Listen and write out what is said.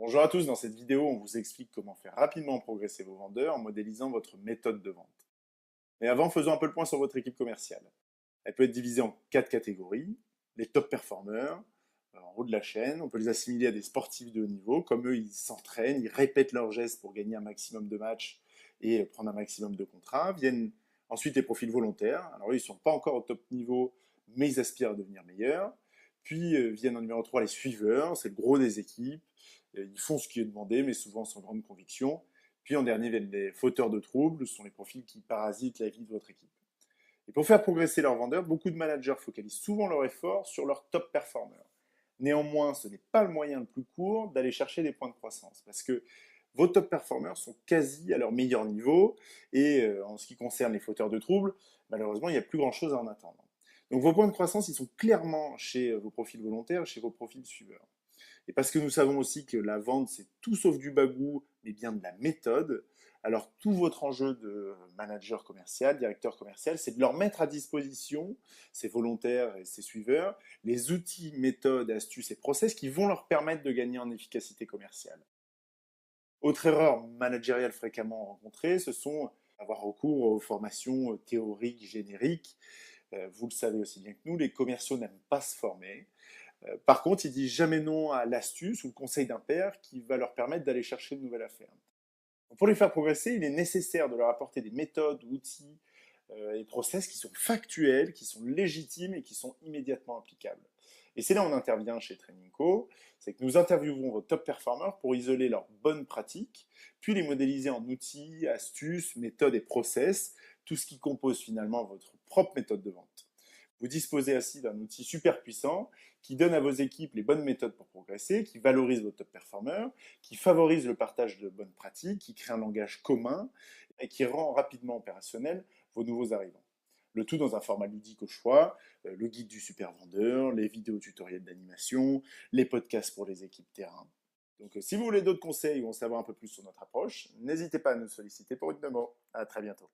Bonjour à tous, dans cette vidéo, on vous explique comment faire rapidement progresser vos vendeurs en modélisant votre méthode de vente. Mais avant, faisons un peu le point sur votre équipe commerciale. Elle peut être divisée en 4 catégories. Les top performers, en haut de la chaîne, on peut les assimiler à des sportifs de haut niveau. Comme eux, ils s'entraînent, ils répètent leurs gestes pour gagner un maximum de matchs et prendre un maximum de contrats. Viennent ensuite les profils volontaires. Alors eux, ils ne sont pas encore au top niveau, mais ils aspirent à devenir meilleurs. Puis viennent en numéro 3 les suiveurs, c'est le gros des équipes. Ils font ce qui est demandé, mais souvent sans grande conviction. Puis en dernier viennent les fauteurs de troubles, ce sont les profils qui parasitent la vie de votre équipe. Et pour faire progresser leurs vendeurs, beaucoup de managers focalisent souvent leur effort sur leurs top performers. Néanmoins, ce n'est pas le moyen le plus court d'aller chercher des points de croissance, parce que vos top performers sont quasi à leur meilleur niveau, et en ce qui concerne les fauteurs de troubles, malheureusement, il n'y a plus grand-chose à en attendre. Donc vos points de croissance, ils sont clairement chez vos profils volontaires, chez vos profils suiveurs. Et parce que nous savons aussi que la vente, c'est tout sauf du bagou, mais bien de la méthode, alors tout votre enjeu de manager commercial, directeur commercial, c'est de leur mettre à disposition, ces volontaires et ces suiveurs, les outils, méthodes, astuces et process qui vont leur permettre de gagner en efficacité commerciale. Autre erreur managériale fréquemment rencontrée, ce sont avoir recours aux formations théoriques génériques. Vous le savez aussi bien que nous, les commerciaux n'aiment pas se former. Par contre, ils disent jamais non à l'astuce ou le conseil d'un père qui va leur permettre d'aller chercher de nouvelles affaires. Donc, pour les faire progresser, il est nécessaire de leur apporter des méthodes, outils et process qui sont factuels, qui sont légitimes et qui sont immédiatement applicables. Et c'est là où on intervient chez Trainingco, c'est que nous interviewons vos top performers pour isoler leurs bonnes pratiques, puis les modéliser en outils, astuces, méthodes et process, tout ce qui compose finalement votre propre méthode de vente. Vous disposez ainsi d'un outil super puissant qui donne à vos équipes les bonnes méthodes pour progresser, qui valorise vos top performers, qui favorise le partage de bonnes pratiques, qui crée un langage commun et qui rend rapidement opérationnel vos nouveaux arrivants. Le tout dans un format ludique au choix, le guide du super vendeur, les vidéos tutoriels d'animation, les podcasts pour les équipes terrain. Donc si vous voulez d'autres conseils ou en savoir un peu plus sur notre approche, n'hésitez pas à nous solliciter pour une démo. À très bientôt.